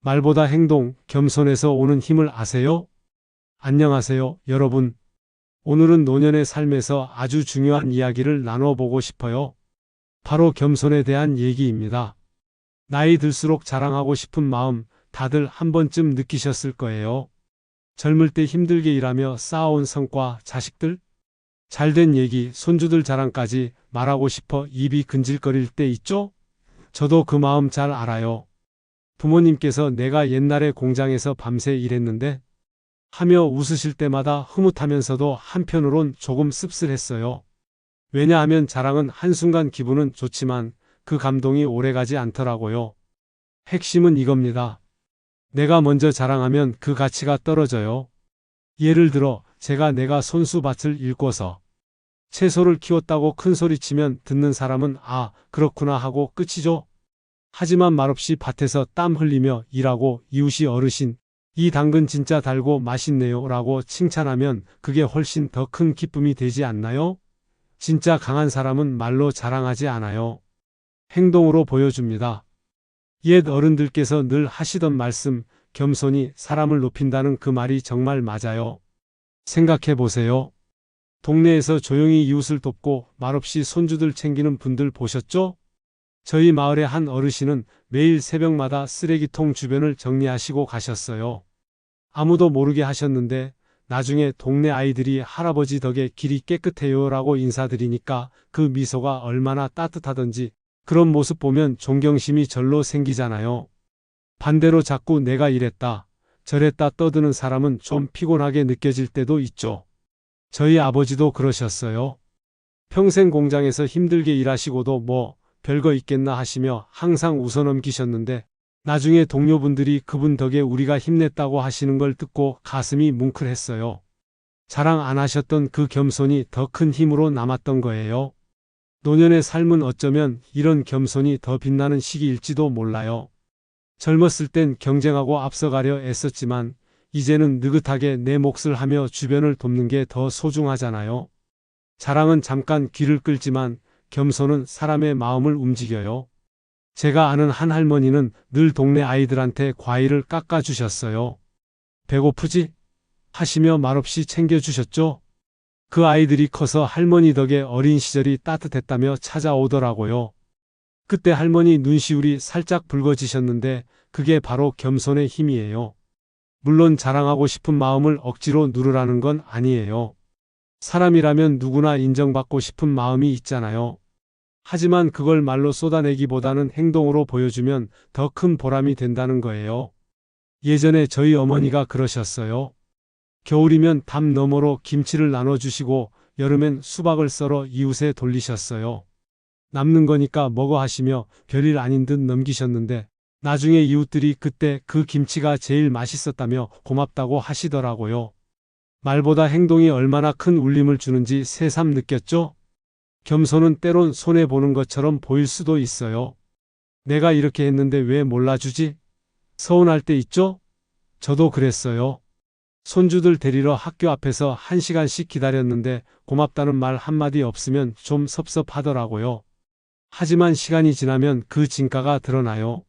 말보다 행동, 겸손에서 오는 힘을 아세요? 안녕하세요, 여러분. 오늘은 노년의 삶에서 아주 중요한 이야기를 나눠보고 싶어요. 바로 겸손에 대한 얘기입니다. 나이 들수록 자랑하고 싶은 마음 다들 한 번쯤 느끼셨을 거예요. 젊을 때 힘들게 일하며 쌓아온 성과, 자식들, 잘된 얘기, 손주들 자랑까지 말하고 싶어 입이 근질거릴 때 있죠? 저도 그 마음 잘 알아요. 부모님께서 내가 옛날에 공장에서 밤새 일했는데 하며 웃으실 때마다 흐뭇하면서도 한편으론 조금 씁쓸했어요. 왜냐하면 자랑은 한순간 기분은 좋지만 그 감동이 오래가지 않더라고요. 핵심은 이겁니다. 내가 먼저 자랑하면 그 가치가 떨어져요. 예를 들어 내가 손수밭을 일궈서 채소를 키웠다고 큰소리치면 듣는 사람은 아, 그렇구나 하고 끝이죠. 하지만 말없이 밭에서 땀 흘리며 일하고 이웃이 어르신, 이 당근 진짜 달고 맛있네요 라고 칭찬하면 그게 훨씬 더 큰 기쁨이 되지 않나요? 진짜 강한 사람은 말로 자랑하지 않아요. 행동으로 보여줍니다. 옛 어른들께서 늘 하시던 말씀, 겸손이 사람을 높인다는 그 말이 정말 맞아요. 생각해 보세요. 동네에서 조용히 이웃을 돕고 말없이 손주들 챙기는 분들 보셨죠? 저희 마을의 한 어르신은 매일 새벽마다 쓰레기통 주변을 정리하시고 가셨어요. 아무도 모르게 하셨는데 나중에 동네 아이들이 할아버지 덕에 길이 깨끗해요 라고 인사드리니까 그 미소가 얼마나 따뜻하던지 그런 모습 보면 존경심이 절로 생기잖아요. 반대로 자꾸 내가 이랬다, 저랬다 떠드는 사람은 좀 피곤하게 느껴질 때도 있죠. 저희 아버지도 그러셨어요. 평생 공장에서 힘들게 일하시고도 뭐 별거 있겠나 하시며 항상 웃어넘기셨는데 나중에 동료분들이 그분 덕에 우리가 힘냈다고 하시는 걸 듣고 가슴이 뭉클했어요. 자랑 안 하셨던 그 겸손이 더 큰 힘으로 남았던 거예요. 노년의 삶은 어쩌면 이런 겸손이 더 빛나는 시기일지도 몰라요. 젊었을 땐 경쟁하고 앞서가려 애썼지만 이제는 느긋하게 내 몫을 하며 주변을 돕는 게 더 소중하잖아요. 자랑은 잠깐 귀를 끌지만 겸손은 사람의 마음을 움직여요. 제가 아는 한 할머니는 늘 동네 아이들한테 과일을 깎아주셨어요. 배고프지? 하시며 말없이 챙겨주셨죠. 그 아이들이 커서 할머니 덕에 어린 시절이 따뜻했다며 찾아오더라고요. 그때 할머니 눈시울이 살짝 붉어지셨는데 그게 바로 겸손의 힘이에요. 물론 자랑하고 싶은 마음을 억지로 누르라는 건 아니에요. 사람이라면 누구나 인정받고 싶은 마음이 있잖아요. 하지만 그걸 말로 쏟아내기보다는 행동으로 보여주면 더 큰 보람이 된다는 거예요. 예전에 저희 어머니가 그러셨어요. 겨울이면 담 너머로 김치를 나눠주시고 여름엔 수박을 썰어 이웃에 돌리셨어요. 남는 거니까 먹어 하시며 별일 아닌 듯 넘기셨는데 나중에 이웃들이 그때 그 김치가 제일 맛있었다며 고맙다고 하시더라고요. 말보다 행동이 얼마나 큰 울림을 주는지 새삼 느꼈죠? 겸손은 때론 손해보는 것처럼 보일 수도 있어요. 내가 이렇게 했는데 왜 몰라주지? 서운할 때 있죠? 저도 그랬어요. 손주들 데리러 학교 앞에서 1시간씩 기다렸는데 고맙다는 말 한마디 없으면 좀 섭섭하더라고요. 하지만 시간이 지나면 그 진가가 드러나요.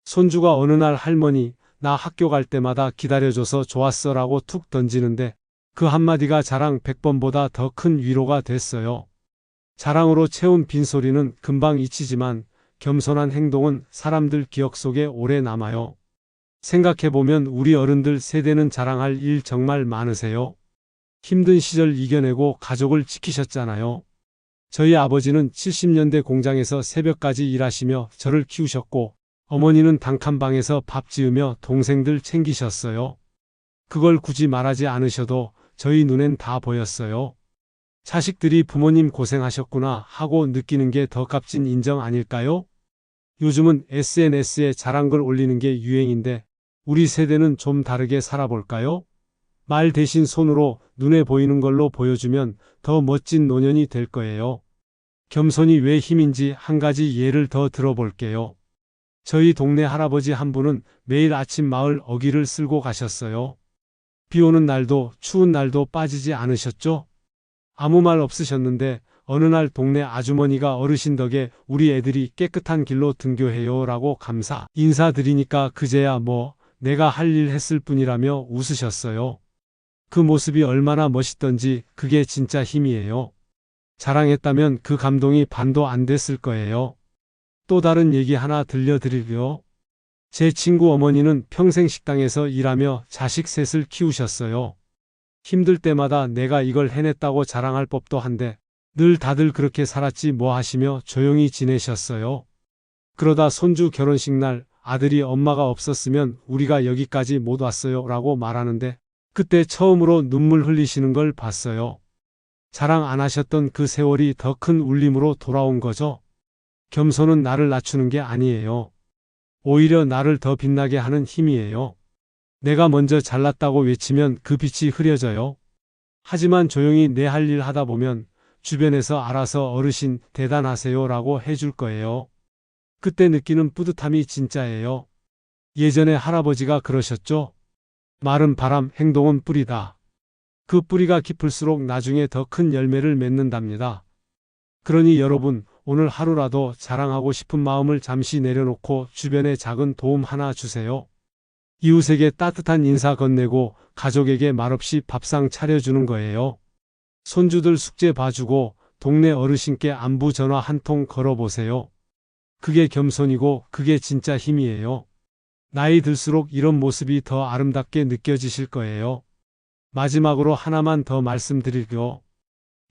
손주가 어느 날 할머니, 나 학교 갈 때마다 기다려줘서 좋았어 라고 툭 던지는데 그 한마디가 자랑 100번보다 더 큰 위로가 됐어요. 자랑으로 채운 빈소리는 금방 잊히지만 겸손한 행동은 사람들 기억 속에 오래 남아요. 생각해보면 우리 어른들 세대는 자랑할 일 정말 많으세요. 힘든 시절 이겨내고 가족을 지키셨잖아요. 저희 아버지는 70년대 공장에서 새벽까지 일하시며 저를 키우셨고 어머니는 단칸방에서 밥 지으며 동생들 챙기셨어요. 그걸 굳이 말하지 않으셔도 저희 눈엔 다 보였어요. 자식들이 부모님 고생하셨구나 하고 느끼는 게 더 값진 인정 아닐까요? 요즘은 SNS에 자랑글 올리는 게 유행인데 우리 세대는 좀 다르게 살아볼까요? 말 대신 손으로 눈에 보이는 걸로 보여주면 더 멋진 노년이 될 거예요. 겸손이 왜 힘인지 한 가지 예를 더 들어볼게요. 저희 동네 할아버지 한 분은 매일 아침 마을 어귀를 쓸고 가셨어요. 비 오는 날도 추운 날도 빠지지 않으셨죠? 아무 말 없으셨는데 어느 날 동네 아주머니가 어르신 덕에 우리 애들이 깨끗한 길로 등교해요 라고 감사 인사드리니까 그제야 뭐 내가 할 일 했을 뿐이라며 웃으셨어요. 그 모습이 얼마나 멋있던지 그게 진짜 힘이에요. 자랑했다면 그 감동이 반도 안 됐을 거예요. 또 다른 얘기 하나 들려드리려. 제 친구 어머니는 평생 식당에서 일하며 자식 셋을 키우셨어요. 힘들 때마다 내가 이걸 해냈다고 자랑할 법도 한데 늘 다들 그렇게 살았지 뭐 하시며 조용히 지내셨어요. 그러다 손주 결혼식 날 아들이 엄마가 없었으면 우리가 여기까지 못 왔어요 라고 말하는데 그때 처음으로 눈물 흘리시는 걸 봤어요. 자랑 안 하셨던 그 세월이 더 큰 울림으로 돌아온 거죠. 겸손은 나를 낮추는 게 아니에요. 오히려 나를 더 빛나게 하는 힘이에요. 내가 먼저 잘났다고 외치면 그 빛이 흐려져요. 하지만 조용히 내 할 일 하다 보면 주변에서 알아서 어르신 대단하세요 라고 해줄 거예요. 그때 느끼는 뿌듯함이 진짜예요. 예전에 할아버지가 그러셨죠. 말은 바람, 행동은 뿌리다. 그 뿌리가 깊을수록 나중에 더 큰 열매를 맺는답니다. 그러니 여러분, 오늘 하루라도 자랑하고 싶은 마음을 잠시 내려놓고 주변에 작은 도움 하나 주세요. 이웃에게 따뜻한 인사 건네고 가족에게 말없이 밥상 차려주는 거예요. 손주들 숙제 봐주고 동네 어르신께 안부 전화 한 통 걸어보세요. 그게 겸손이고 그게 진짜 힘이에요. 나이 들수록 이런 모습이 더 아름답게 느껴지실 거예요. 마지막으로 하나만 더 말씀드릴게요.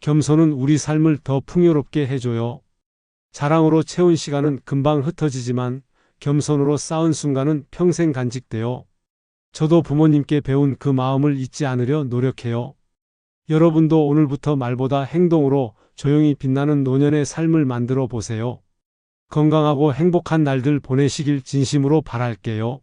겸손은 우리 삶을 더 풍요롭게 해줘요. 자랑으로 채운 시간은 금방 흩어지지만 겸손으로 쌓은 순간은 평생 간직돼요. 저도 부모님께 배운 그 마음을 잊지 않으려 노력해요. 여러분도 오늘부터 말보다 행동으로 조용히 빛나는 노년의 삶을 만들어 보세요. 건강하고 행복한 날들 보내시길 진심으로 바랄게요.